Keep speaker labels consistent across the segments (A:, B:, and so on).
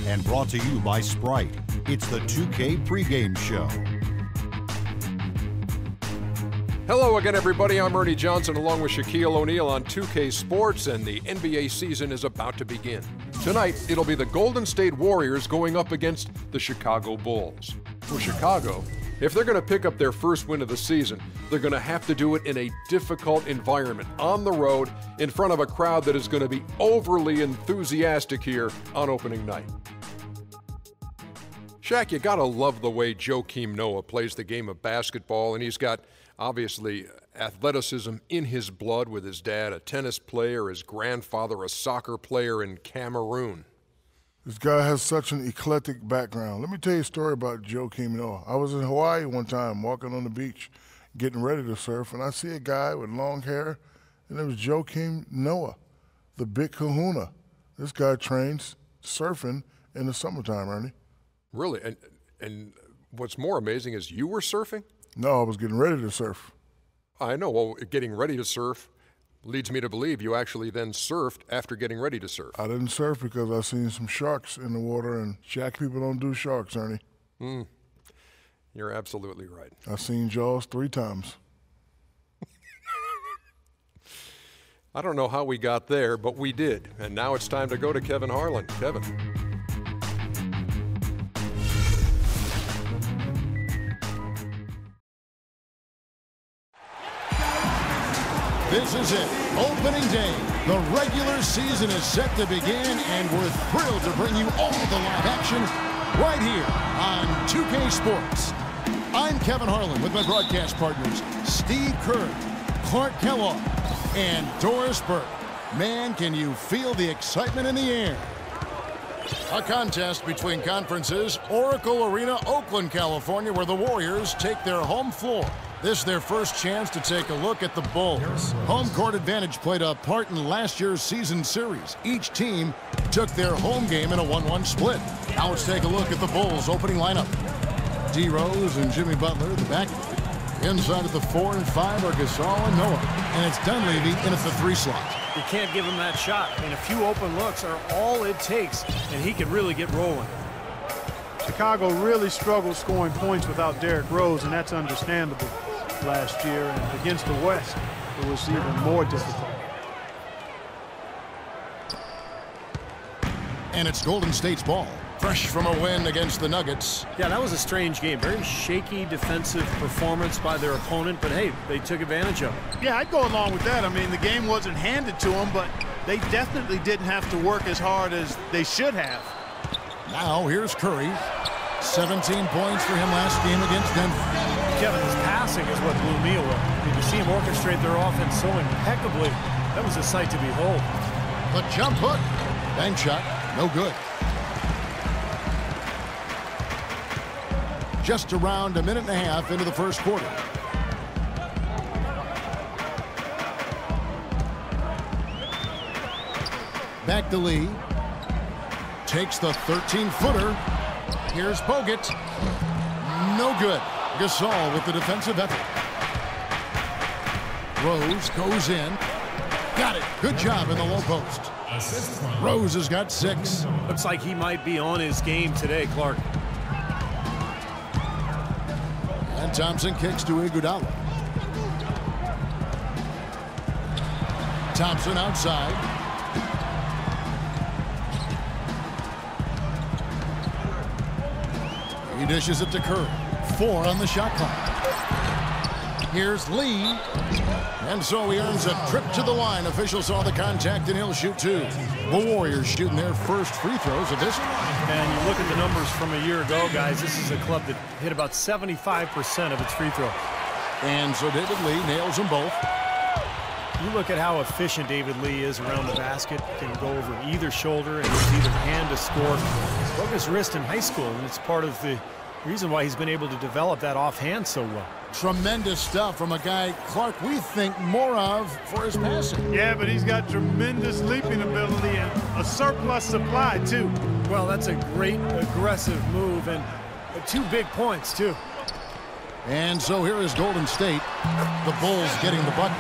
A: and brought to you by Sprite. It's the 2K pregame show.
B: Hello again, everybody. I'm Ernie Johnson along with Shaquille O'Neal on 2K Sports, and the NBA season is about to begin. Tonight, it'll be the Golden State Warriors going up against the Chicago Bulls. For Chicago, if they're going to pick up their first win of the season, they're going to have to do it in a difficult environment, on the road, in front of a crowd that is going to be overly enthusiastic here on opening night. Shaq, you got to love the way Joakim Noah plays the game of basketball, and he's got obviously athleticism in his blood with his dad, a tennis player, his grandfather, a soccer player in Cameroon.
C: This guy has such an eclectic background. Let me tell you a story about Joakim Noah. I was in Hawaii one time walking on the beach getting ready to surf, and I see a guy with long hair, and it was Joakim Noah, the big kahuna. This guy trains surfing in the summertime, Ernie.
B: Really? And what's more amazing is you were surfing?
C: No, I was getting ready to surf.
B: I know. Well, getting ready to surf leads me to believe you actually then surfed after getting ready to surf.
C: I didn't surf because I seen some sharks in the water, and Jack people don't do sharks, Ernie.
B: You're absolutely right.
C: I seen Jaws 3 times.
B: I don't know how we got there, but we did. And now it's time to go to Kevin Harlan. Kevin.
D: This is it, opening day. The regular season is set to begin, and we're thrilled to bring you all the live action right here on 2K Sports. I'm Kevin Harlan with my broadcast partners, Steve Kerr, Clark Kellogg, and Doris Burke. Man, can you feel the excitement in the air? A contest between conferences, Oracle Arena, Oakland, California, where the Warriors take their home floor. This is their first chance to take a look at the Bulls. Home court advantage played a part in last year's season series. Each team took their home game in a 1-1 split. Now let's take a look at the Bulls' opening lineup. D. Rose and Jimmy Butler, the backcourt. Inside at the 4 and 5 are Gasol and Noah. And it's Dunleavy in at the 3 slot.
E: You can't give him that shot. I mean, a few open looks are all it takes, and he could really get rolling.
F: Chicago really struggled scoring points without Derrick Rose, and that's understandable last year. And against the West, it was even more difficult.
D: And it's Golden State's ball. Fresh from a win against the Nuggets.
E: Yeah, that was a strange game. Very shaky defensive performance by their opponent, but hey, they took advantage of it.
F: Yeah, I'd go along with that. I mean, the game wasn't handed to them, but they definitely didn't have to work as hard as they should have.
D: Now here's Curry. 17 points for him last game against Denver.
E: Kevin, his passing is what blew me away. Did you see him orchestrate their offense so impeccably? That was a sight to behold.
D: The jump hook. Bank shot. No good. Just around a minute and a half into the first quarter. Back to Lee. Takes the 13-footer. Here's Bogut. No good. Gasol with the defensive effort. Rose goes in. Got it. Good job in the low post. Rose has got 6.
E: Looks like he might be on his game today, Clark.
D: And Thompson kicks to Iguodala. Thompson outside. He dishes it to Curry. 4 on the shot clock. Here's Lee. And so he earns a trip to the line. Officials saw the contact, and he'll shoot 2. The Warriors shooting their first free throws of this one.
E: And you look at the numbers from a year ago, guys. This is a club that hit about 75% of its free throws.
D: And so David Lee nails them both.
E: You look at how efficient David Lee is around the basket. Can go over either shoulder and use either hand to score. Broke his wrist in high school, and it's part of the reason why he's been able to develop that offhand so well.
D: Tremendous stuff from a guy, Clark, we think more of for his passing.
F: Yeah, but he's got tremendous leaping ability and a surplus supply, too.
E: Well, that's a great aggressive move, and 2 big points, too.
D: And so here is Golden State. The Bulls getting the bucket.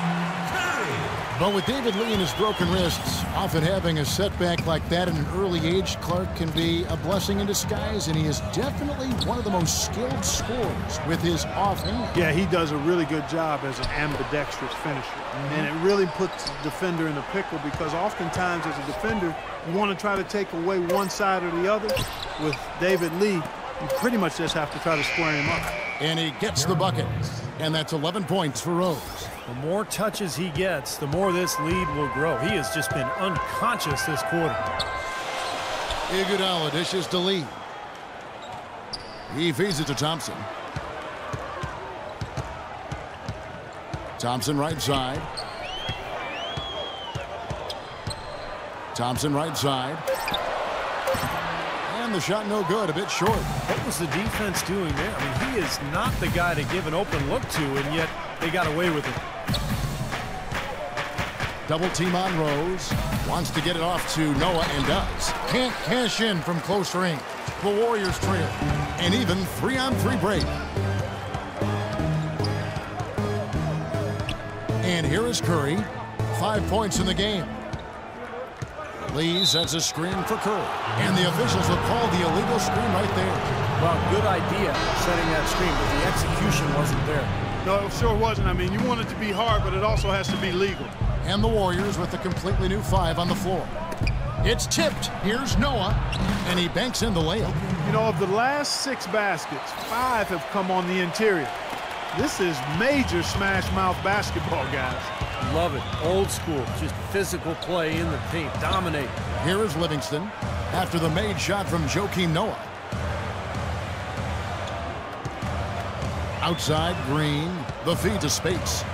D: But with David Lee and his broken wrists, often having a setback like that at an early age, Clark, can be a blessing in disguise, and he is definitely one of the most skilled scorers with his offhand.
F: Yeah, he does a really good job as an ambidextrous finisher. And it really puts the defender in a pickle because oftentimes as a defender, you want to try to take away one side or the other. With David Lee, you pretty much just have to try to square him up.
D: And he gets the bucket. And that's 11 points for Rose.
E: The more touches he gets, the more this lead will grow. He has just been unconscious this quarter.
D: Iguodala dishes to Lee. He feeds it to Thompson. Thompson right side. Thompson right side. And the shot no good, a bit short.
E: What was the defense doing there? I mean, he is not the guy to give an open look to, and yet they got away with it.
D: Double team on Rose. Wants to get it off to Noah and does. Can't cash in from close range. The Warriors trail. An even 3-on-3 break. And here is Curry. 5 points in the game. Lee sets a screen for Curry. And the officials have called the illegal screen right there.
E: Well, good idea setting that screen, but the execution wasn't there.
F: No, it sure wasn't. I mean, you want it to be hard, but it also has to be legal.
D: And the Warriors with a completely new 5 on the floor. It's tipped. Here's Noah, and he banks in the layup.
F: You know, of the last 6 baskets, 5 have come on the interior. This is major smash mouth basketball, guys.
E: Love it. Old school. Just physical play in the paint. Dominate.
D: Here is Livingston after the made shot from Joakim Noah. Outside, Green. The feed to Spates.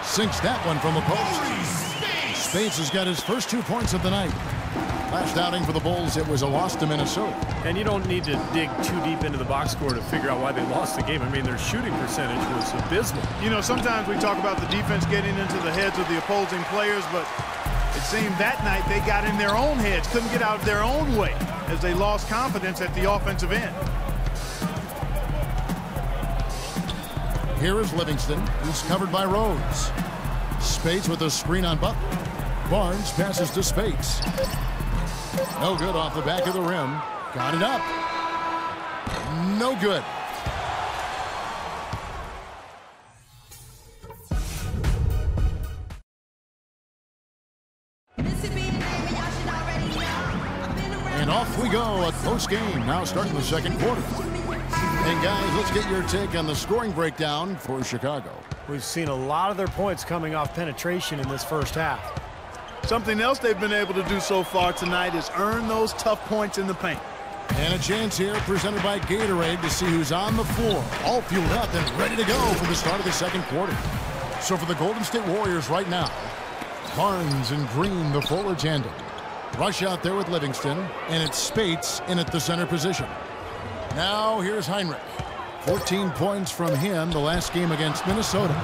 D: Sinks that one from the post. Spates has got his first 2 points of the night. Last outing for the Bulls, it was a loss to Minnesota.
E: And you don't need to dig too deep into the box score to figure out why they lost the game. I mean, their shooting percentage was abysmal.
F: You know, sometimes we talk about the defense getting into the heads of the opposing players, but it seemed that night they got in their own heads, couldn't get out of their own way as they lost confidence at the offensive end.
D: Here is Livingston. He's covered by Rose. Spates with a screen on Butler. Barnes passes to Spates. No good off the back of the rim. Got it up. No good. And off we go. A close game now starting the second quarter. And guys, let's get your take on the scoring breakdown for Chicago.
E: We've seen a lot of their points coming off penetration in this first half.
F: Something else they've been able to do so far tonight is earn those tough points in the paint.
D: And a chance here presented by Gatorade to see who's on the floor. All fueled up and ready to go for the start of the second quarter. So for the Golden State Warriors right now, Barnes and Green, the forward tandem. Rush out there with Livingston, and it's Spates in at the center position. Now here's Heinrich. 14 points from him the last game against Minnesota.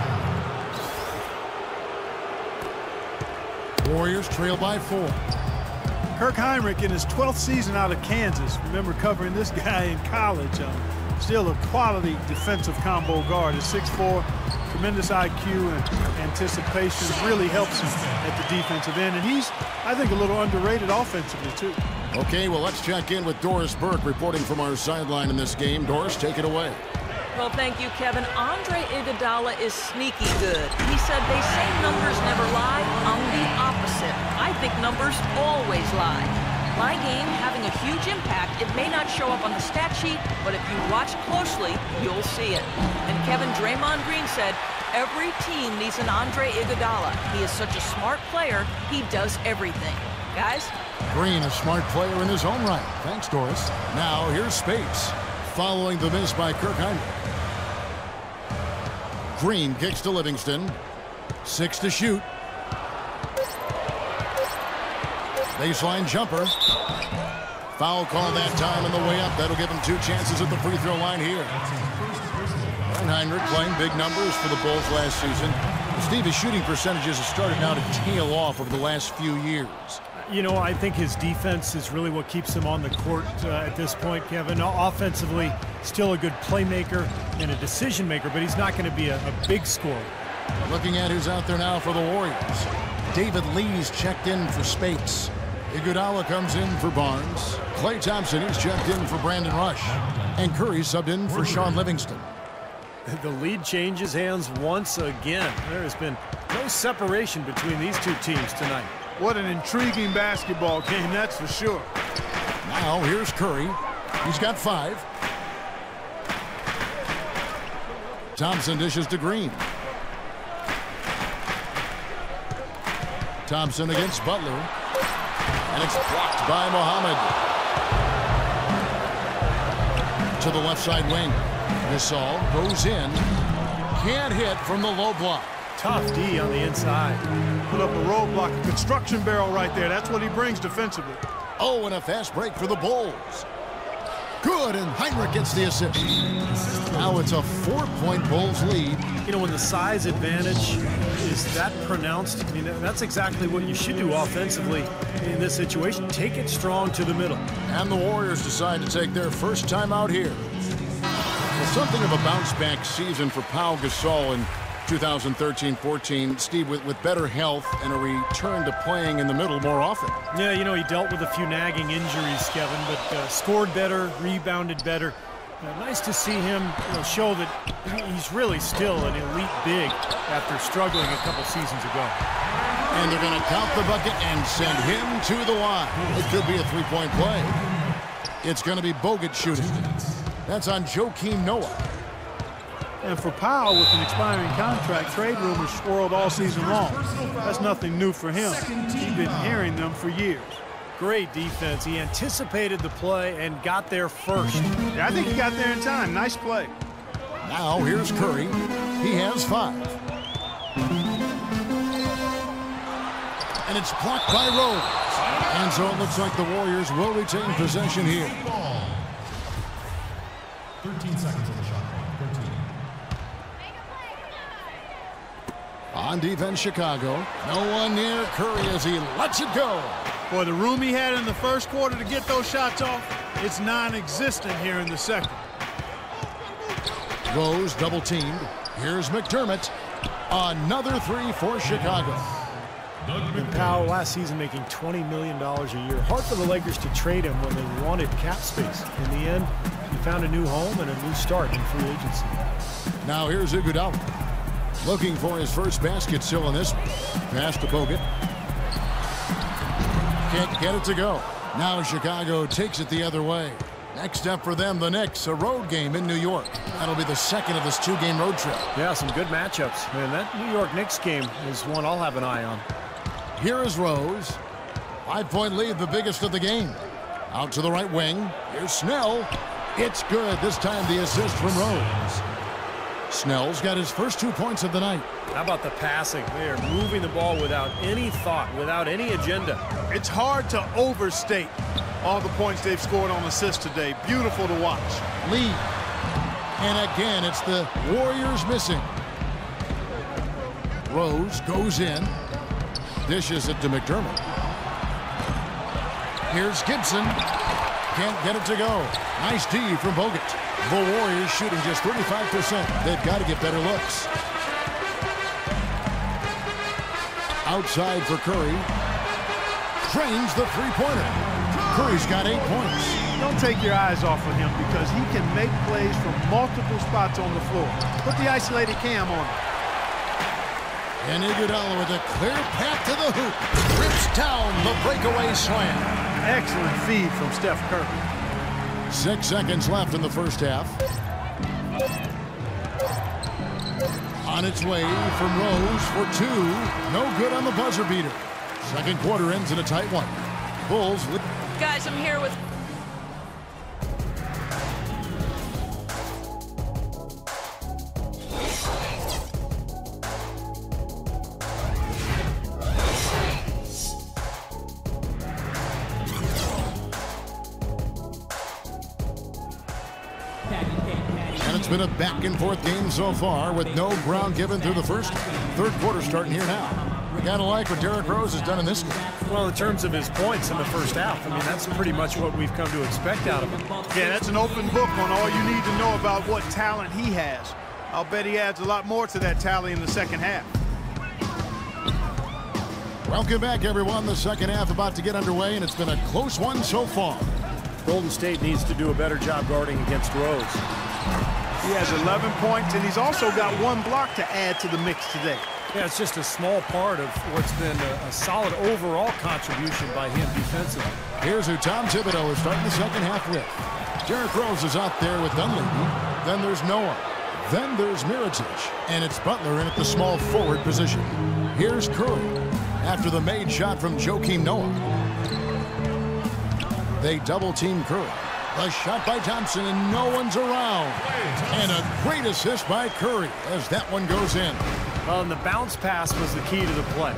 D: Warriors trail by 4.
F: Kirk Heinrich in his 12th season out of Kansas. Remember covering this guy in college. Still a quality defensive combo guard. At 6'4", tremendous IQ and anticipation really helps him at the defensive end. And he's, I think, a little underrated offensively, too.
D: Okay, well, let's check in with Doris Burke reporting from our sideline in this game. Doris, take it away.
G: Well, thank you, Kevin. Andre Iguodala is sneaky good. He said they say numbers never lie. I'm the opposite. I think numbers always lie. My game having a huge impact. It may not show up on the stat sheet, but if you watch closely, you'll see it. And Kevin, Draymond Green said, every team needs an Andre Iguodala. He is such a smart player. He does everything. Guys?
D: Green, a smart player in his own right. Thanks, Doris. Now, here's Spates. Following the miss by Kirk Heinrich. Green kicks to Livingston. 6 to shoot. Baseline jumper. Foul call that time on the way up. That'll give him 2 chances at the free throw line here. And Heinrich playing big numbers for the Bulls last season. Steve, his shooting percentages have started now to tail off over the last few years.
E: You know, I think his defense is really what keeps him on the court at this point, Kevin. Offensively, still a good playmaker and a decision maker, but he's not going to be a big scorer.
D: Looking at who's out there now for the Warriors. David Lee's checked in for Spates. Iguodala comes in for Barnes. Klay Thompson, he's checked in for Brandon Rush. And Curry subbed in for Sean Livingston.
E: The lead changes hands once again. There has been no separation between these two teams tonight.
F: What an intriguing basketball game, that's for sure.
D: Now here's Curry. He's got 5. Thompson dishes to Green. Thompson against Butler. And it's blocked by Mohammed. To the left side wing. Gasol goes in. Can't hit from the low block.
E: Tough D on the inside.
F: Put up a roadblock, a construction barrel right there. That's what he brings defensively.
D: Oh, and a fast break for the Bulls. Good, and Heinrich gets the assist. Now it's a 4-point Bulls lead.
E: You know, when the size advantage is that pronounced, I mean, that's exactly what you should do offensively in this situation. Take it strong to the middle.
D: And the Warriors decide to take their first time out here. Well, something of a bounce-back season for Pau Gasol in 2013-14, Steve, with better health and a return to playing in the middle more often.
E: Yeah, you know, he dealt with a few nagging injuries, Kevin, but scored better, rebounded better. Nice to see him show that he's really still an elite big after struggling a couple seasons ago.
D: And they're going to count the bucket and send him to the line. It could be a 3-point play. It's going to be Bogut shooting. That's on Joakim Noah.
F: And for Powell, with an expiring contract, trade rumors swirled all season long. That's nothing new for him. He's been hearing them for years.
E: Great defense. He anticipated the play and got there first.
F: Yeah, I think he got there in time. Nice play.
D: Now here's Curry. He has 5. And it's blocked by Rose. And so it looks like the Warriors will retain possession here.
H: 13 seconds on the shot clock. 13.
D: On defense, Chicago. No one near Curry as he lets it go.
F: Boy, the room he had in the first quarter to get those shots off, it's non-existent here in the second.
D: Rose double teamed. Here's McDermott. Another 3 for Chicago.
E: And Powell last season making $20 million a year. Hard for the Lakers to trade him when they wanted cap space. In the end, he found a new home and a new start in free agency.
D: Now here's Iguodala. Looking for his first basket still in this one. Pass to Bogut. Can't get it to go. Now Chicago takes it the other way. Next up for them, the Knicks, a road game in New York. That'll be the second of this 2-game road trip.
E: Yeah, some good matchups. Man, that New York Knicks game is one I'll have an eye on.
D: Here is Rose. 5-point lead, the biggest of the game. Out to the right wing. Here's Snell. It's good. This time the assist from Rose. Snell's got his first 2 points of the night.
E: How about the passing? They are moving the ball without any thought, without any agenda.
F: It's hard to overstate all the points they've scored on assists today. Beautiful to watch.
D: Lee. And again, it's the Warriors missing. Rose goes in. Dishes it to McDermott. Here's Gibson. Can't get it to go. Nice D from Bogut. The Warriors shooting just 35%. They've got to get better looks. Outside for Curry. Trains the three-pointer. Curry's got 8 points.
F: Don't take your eyes off of him because he can make plays from multiple spots on the floor. Put the isolated cam on him.
D: And Iguodala with a clear path to the hoop. Rips down the breakaway slam.
F: Excellent feed from Steph Curry.
D: 6 seconds left in the first half. On its way from Rose for 2. No good on the buzzer beater. Second quarter ends in a tight one. Bulls with...
G: Guys, I'm here with...
D: It's been a back-and-forth game so far with no ground given through the first. Third quarter starting here now. Gotta like what Derrick Rose has done in this game.
E: Well, in terms of his points in the first half, I mean, that's pretty much what we've come to expect out of him.
F: Yeah, that's an open book on all you need to know about what talent he has. I'll bet he adds a lot more to that tally in the second half.
D: Welcome back, everyone. The second half about to get underway, and it's been a close one so far.
E: Golden State needs to do a better job guarding against Rose.
F: He has 11 points, and he's also got 1 block to add to the mix today.
E: Yeah, it's just a small part of what's been a solid overall contribution by him defensively.
D: Here's who Tom Thibodeau is starting the second half with. Derrick Rose is out there with Dunleavy. Then there's Noah. Then there's Mirotic. And it's Butler in at the small forward position. Here's Curry after the made shot from Joakim Noah. They double-team Curry. A shot by Thompson, and no one's around. And a great assist by Curry as that one goes in.
E: Well, and the bounce pass was the key to the play.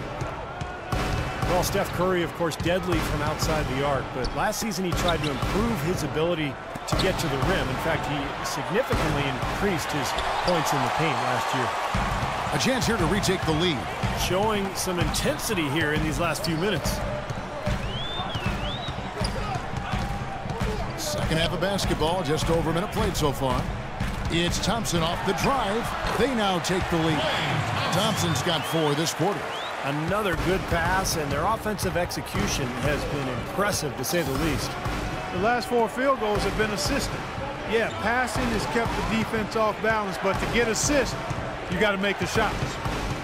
E: Well, Steph Curry, of course, deadly from outside the arc, but last season he tried to improve his ability to get to the rim. In fact, he significantly increased his points in the paint last year.
D: A chance here to retake the lead.
E: Showing some intensity here in these last few minutes.
D: Second half of basketball, just over a minute played so far. It's Thompson off the drive. They now take the lead. Thompson's got 4 this quarter.
E: Another good pass, and their offensive execution has been impressive, to say the least.
F: The last 4 field goals have been assisted. Yeah, passing has kept the defense off balance, but to get assists, you got to make the shots.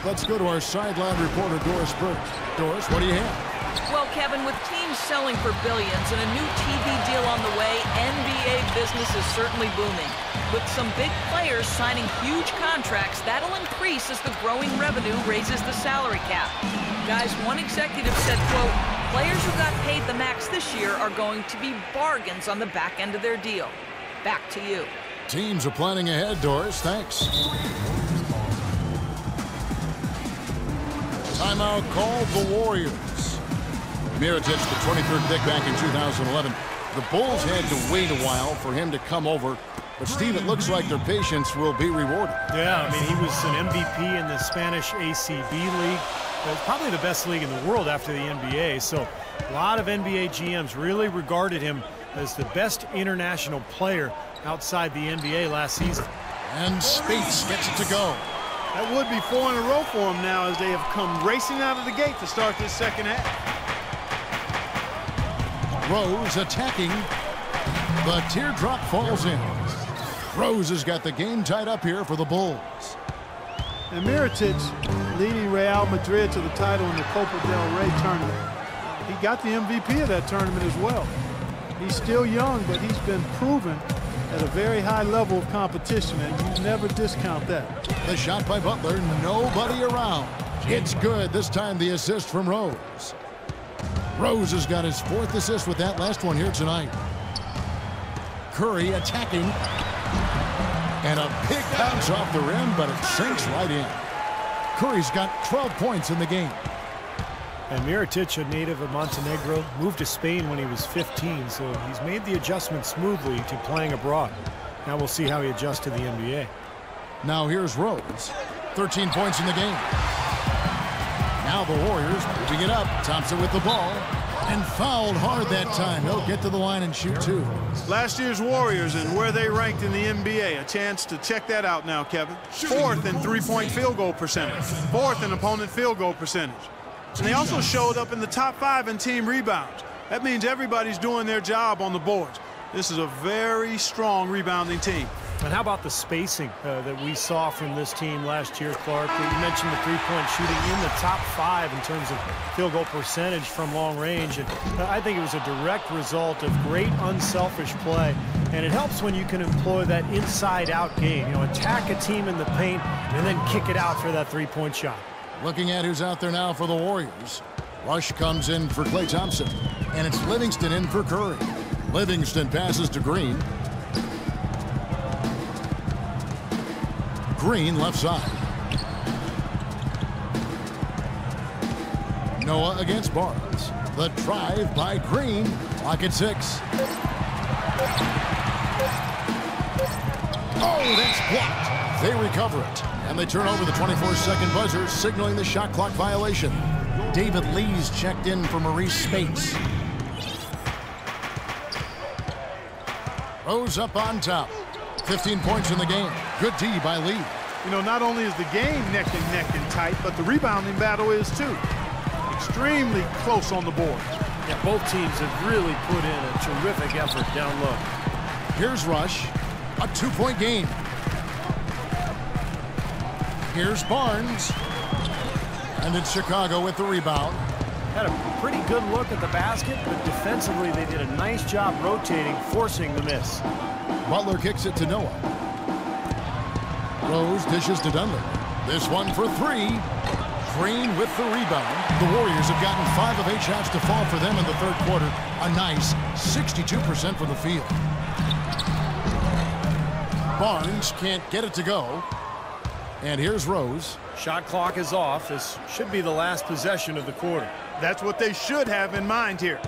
D: Let's go to our sideline reporter, Doris Burke. Doris, what do you have?
G: Well, Kevin, with teams selling for billions and a new TV deal on the way, NBA business is certainly booming. With some big players signing huge contracts, that'll increase as the growing revenue raises the salary cap. Guys, one executive said, quote, players who got paid the max this year are going to be bargains on the back end of their deal. Back to you.
D: Teams are planning ahead, Doris. Thanks. Timeout called the Warriors. Mirotic, the 23rd pick back in 2011. The Bulls had to wait a while for him to come over. But, Steve, it looks like their patience will be rewarded.
E: Yeah, I mean, he was an MVP in the Spanish ACB League. It's probably the best league in the world after the NBA. So a lot of NBA GMs really regarded him as the best international player outside the NBA last season.
D: And Spates gets it to go.
F: That would be 4 in a row for him now as they have come racing out of the gate to start this second half.
D: Rose attacking. The teardrop falls in. Rose has got the game tied up here for the Bulls.
F: And Mirotic leading Real Madrid to the title in the Copa del Rey tournament. He got the MVP of that tournament as well. He's still young, but he's been proven at a very high level of competition, and you never discount that.
D: The shot by Butler, nobody around. It's good. This time the assist from Rose. Rose has got his 4th assist with that last one here tonight. Curry attacking. And a big bounce off the rim, but it sinks right in. Curry's got 12 points in the game.
E: And Mirotic, a native of Montenegro, moved to Spain when he was 15, so he's made the adjustment smoothly to playing abroad. Now we'll see how he adjusts to the NBA.
D: Now here's Rose. 13 points in the game. Now the Warriors moving it up. Thompson with the ball. And fouled hard that time. They'll get to the line and shoot 2.
F: Last year's Warriors and where they ranked in the NBA. A chance to check that out now, Kevin. 4th in three-point field goal percentage. 4th in opponent field goal percentage. And they also showed up in the top 5 in team rebounds. That means everybody's doing their job on the boards. This is a very strong rebounding team.
E: And how about the spacing that we saw from this team last year, Clark? You mentioned the three-point shooting in the top 5 in terms of field goal percentage from long range. And I think it was a direct result of great unselfish play. And it helps when you can employ that inside-out game. You know, attack a team in the paint and then kick it out for that three-point shot.
D: Looking at who's out there now for the Warriors. Rush comes in for Klay Thompson. And it's Livingston in for Curry. Livingston passes to Green. Green left side. Noah against Barnes. The drive by Green. Clock at 6. Oh, that's blocked. They recover it. And they turn over the 24-second buzzer, signaling the shot clock violation. David Lee's checked in for Maurice Spates. Rose up on top. 15 points in the game. Good D by Lee.
F: You know, not only is the game neck and tight, but the rebounding battle is too. Extremely close on the board.
E: Yeah, both teams have really put in a terrific effort down low.
D: Here's Rush. A 2-point game. Here's Barnes. And it's Chicago with the rebound.
E: Had a pretty good look at the basket, but defensively they did a nice job rotating, forcing the miss.
D: Butler kicks it to Noah. Rose dishes to Dunley. This one for three. Green with the rebound. The Warriors have gotten 5 of 8 shots to fall for them in the third quarter. A nice 62% from the field. Barnes can't get it to go. And here's Rose.
E: Shot clock is off. This should be the last possession of the quarter.
F: That's what they should have in mind here.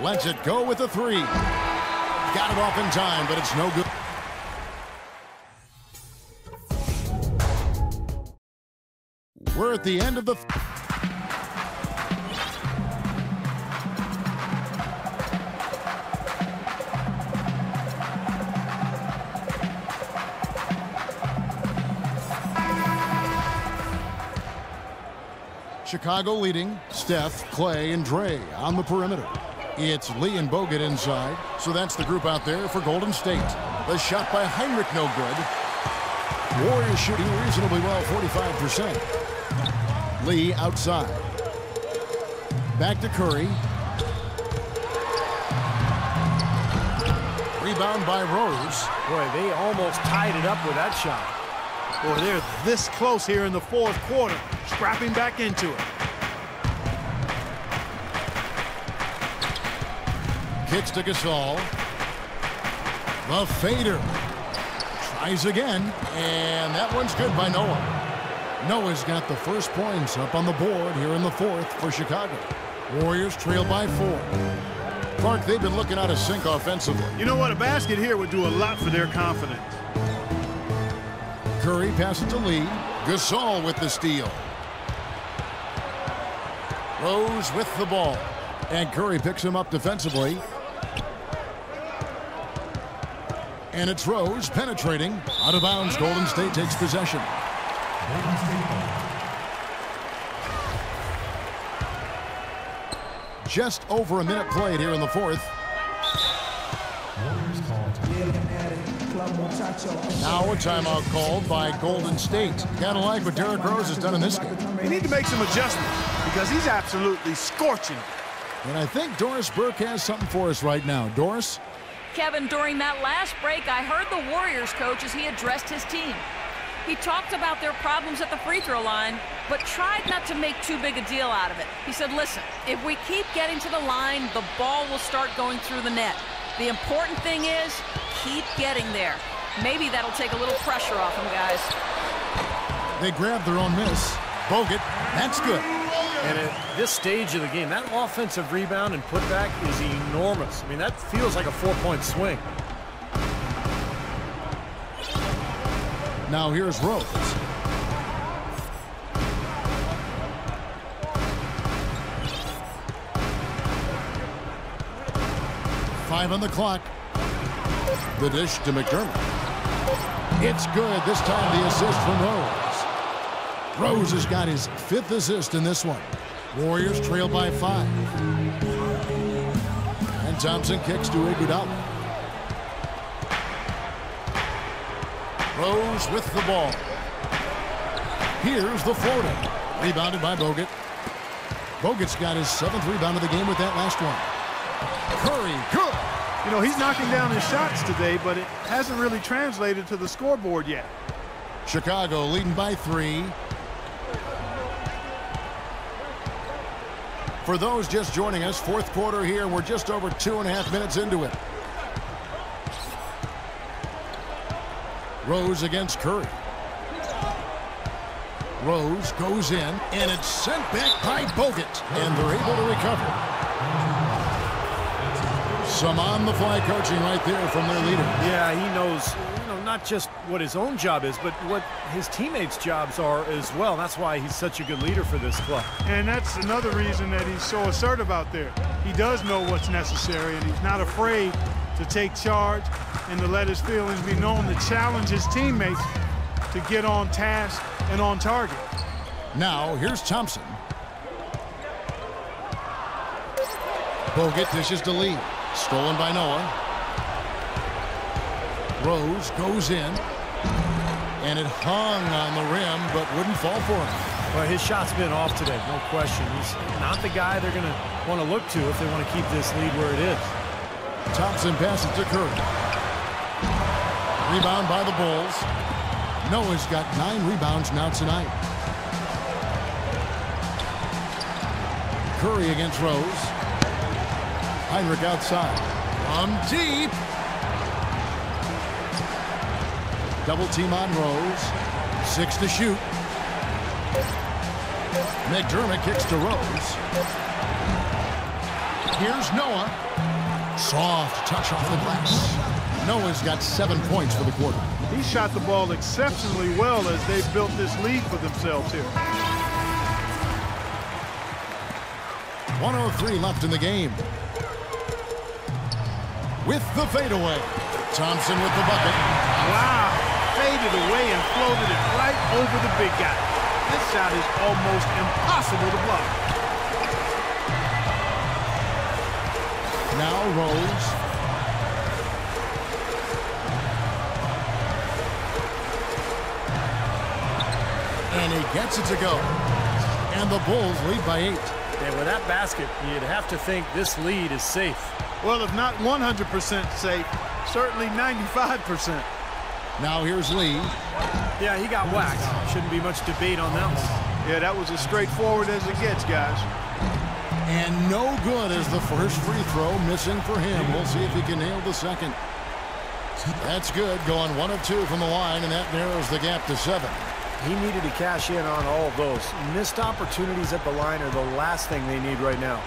D: Lets it go with a three. Got it off in time, but it's no good. We're at the end of the... Chicago leading. Steph, Clay, and Dre on the perimeter. It's Lee and Bogut inside. So that's the group out there for Golden State. The shot by Heinrich no good. Warriors shooting reasonably well, 45%. Lee outside. Back to Curry. Rebound by Rose.
E: Boy, they almost tied it up with that shot.
F: Boy, they're this close here in the fourth quarter, scrapping back into it.
D: Kicks to Gasol. The fader. Tries again, and that one's good by Noah. Noah's got the first points up on the board here in the fourth for Chicago. Warriors trail by 4. Clark, they've been looking out of sync offensively.
F: You know what? A basket here would do a lot for their confidence.
D: Curry passes to Lee. Gasol with the steal. Rose with the ball. And Curry picks him up defensively. And it's Rose penetrating. Out of bounds, Golden State takes possession. Just over a minute played here in the fourth. Now a timeout called by Golden State. Kind of like what Derrick Rose has done in this game.
F: They need to make some adjustments because he's absolutely scorching.
D: And I think Doris Burke has something for us right now. Doris?
G: Kevin, during that last break, I heard the Warriors coach as he addressed his team. He talked about their problems at the free throw line, but tried not to make too big a deal out of it. He said, listen, if we keep getting to the line, the ball will start going through the net. The important thing is keep getting there. Maybe that'll take a little pressure off them, guys.
D: They grabbed their own miss. Bogut, that's good.
E: And at this stage of the game, that offensive rebound and putback is enormous. I mean, that feels like a 4-point swing.
D: Now here's Rose. Five on the clock. The dish to McDermott. It's good. This time the assist from Rose. Rose has got his 5th assist in this one. Warriors trail by 5. And Thompson kicks to Iguodala. Rose with the ball. Here's the floater. Rebounded by Bogut. Bogut's got his 7th rebound of the game with that last one. Curry, good.
F: You know, he's knocking down his shots today, but it hasn't really translated to the scoreboard yet.
D: Chicago leading by 3. For those just joining us, fourth quarter here. We're just over 2.5 minutes into it. Rose against Curry. Rose goes in, and it's sent back by Bogut, and they're able to recover. Some on-the-fly coaching right there from their leader.
E: Yeah, he knows, not just what his own job is, but what his teammates' jobs are as well. That's why he's such a good leader for this club.
F: And that's another reason that he's so assertive out there. He does know what's necessary, and he's not afraid to take charge and to let his feelings be known, to challenge his teammates to get on task and on target.
D: Now, here's Thompson. Bogut dishes to Lee. Stolen by Noah. Rose goes in. And it hung on the rim, but wouldn't fall for him.
E: Well, his shot's been off today, no question. He's not the guy they're going to want to look to if they want to keep this lead where it is.
D: Thompson passes to Curry. Rebound by the Bulls. Noah's got 9 rebounds now tonight. Curry against Rose. Heinrich outside. From deep. Double team on Rose. 6 to shoot. McDermott kicks to Rose. Here's Noah. Soft touch off the glass. Noah's got 7 points for the quarter.
F: He shot the ball exceptionally well as they built this lead for themselves here.
D: 1:03 left in the game. With the fadeaway. Thompson with the bucket.
F: Wow. Faded away and floated it right over the big guy. This shot is almost impossible to block.
D: Now Rose. And he gets it to go. And the Bulls lead by 8.
E: And with that basket, you'd have to think this lead is safe.
F: Well, if not 100% safe, certainly 95%.
D: Now here's Lee.
E: Yeah, he got whacked. Shouldn't be much debate on that one.
F: Yeah, that was as straightforward as it gets, guys.
D: And no good as the first free throw missing for him. We'll see if he can nail the second. That's good, going 1 of 2 from the line, and that narrows the gap to 7.
E: He needed to cash in on all of those. Missed opportunities at the line are the last thing they need right now.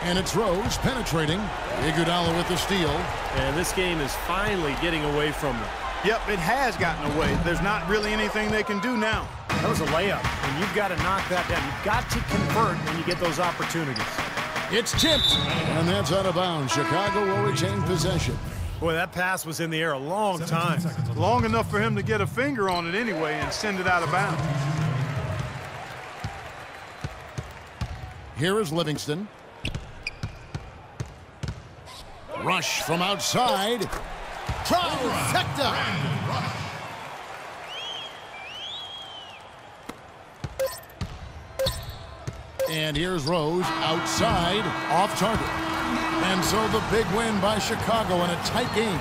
D: And it's Rose penetrating. Iguodala with the steal.
E: And this game is finally getting away from them.
F: Yep, it has gotten away. There's not really anything they can do now.
E: That was a layup, and you've got to knock that down. You've got to convert when you get those opportunities.
D: It's tipped, and that's out of bounds. Chicago will retain possession.
E: Boy, that pass was in the air a long time.
F: Long enough for him to get a finger on it anyway and send it out of bounds.
D: Here is Livingston. Rush from outside. Trifecta. And here's Rose outside, off target. And so the big win by Chicago in a tight game.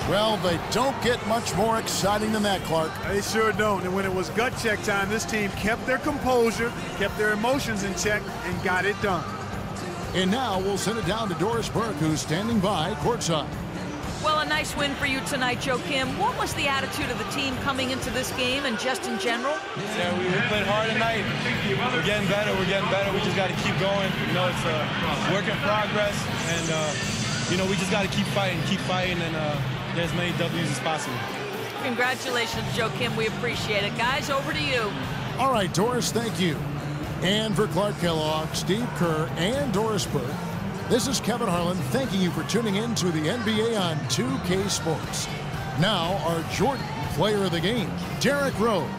D: Well, they don't get much more exciting than that, Clark.
F: They sure don't. And when it was gut check time, this team kept their composure, kept their emotions in check, and got it done.
D: And now we'll send it down to Doris Burke, who's standing by courtside.
G: Well, a nice win for you tonight, Joakim. What was the attitude of the team coming into this game and just in general?
I: Yeah, we played hard tonight. We're getting better. We just got to keep going. It's a work in progress. And, we just got to keep fighting, and get as many W's as possible.
G: Congratulations, Joakim. We appreciate it. Guys, over to you.
D: All right, Doris, thank you. And for Clark Kellogg, Steve Kerr, and Doris Burke, this is Kevin Harlan thanking you for tuning in to the NBA on 2K Sports. Now, our Jordan player of the game, Derrick Rose.